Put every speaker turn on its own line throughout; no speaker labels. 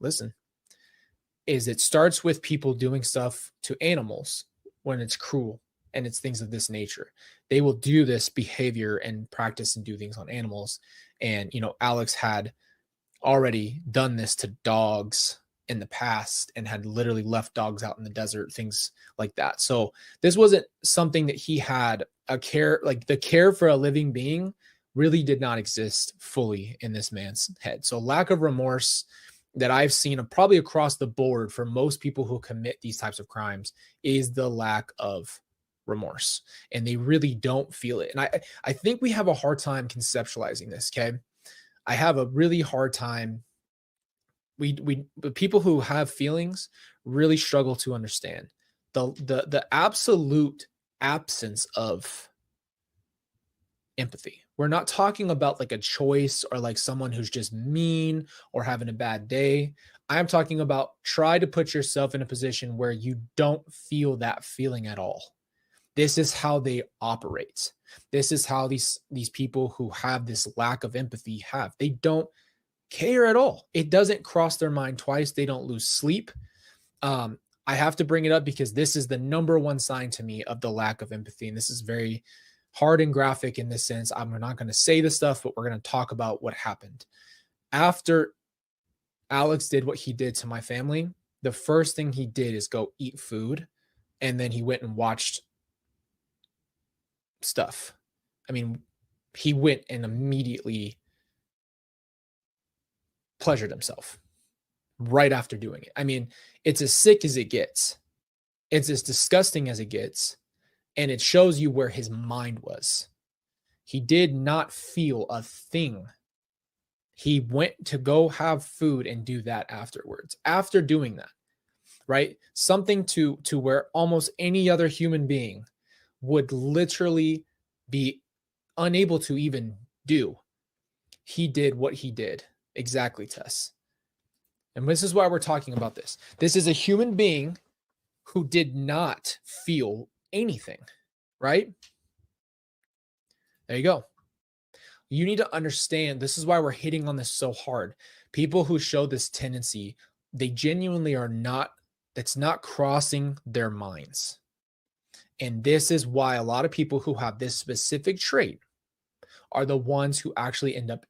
listen, is it starts with people doing stuff to animals when it's cruel and it's things of this nature. They will do this behavior and practice and do things on animals. And, Alex had already done this to dogs in the past and had literally left dogs out in the desert, things like that. So this wasn't something that he had a care, like the care for a living being really did not exist fully in this man's head. So lack of remorse that I've seen probably across the board for most people who commit these types of crimes is the lack of remorse, and they really don't feel it. And I think we have a hard time conceptualizing this. Okay. I have a really hard time. The people who have feelings really struggle to understand the absolute absence of empathy. We're not talking about like a choice or like someone who's just mean or having a bad day. I'm talking about try to put yourself in a position where you don't feel that feeling at all. This is how they operate. This is how these people who have this lack of empathy have. They don't care at all. It doesn't cross their mind twice. They don't lose sleep. I have to bring it up because this is the number one sign to me of the lack of empathy. And this is very hard and graphic in this sense. I'm not going to say the stuff, but we're going to talk about what happened. After Alex did what he did to my family, the first thing he did is go eat food. And then he went and watched stuff. I mean, he went and immediately pleasured himself right after doing it. I mean, it's as sick as it gets. It's as disgusting as it gets. And it shows you where his mind was. He did not feel a thing. He went to go have food and do that afterwards. After doing that, right? Something to where almost any other human being would literally be unable to even do. He did what he did. Exactly, Tess. And this is why we're talking about this. This is a human being who did not feel anything, right? There you go. You need to understand, this is why we're hitting on this so hard. People who show this tendency, they genuinely are not, that's not crossing their minds. And this is why a lot of people who have this specific trait are the ones who actually end up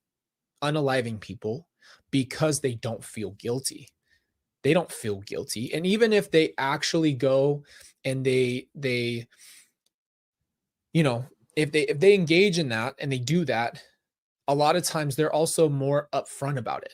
unaliving people because they don't feel guilty. They don't feel guilty. And even if they actually go and they if they engage in that and they do that, a lot of times they're also more upfront about it.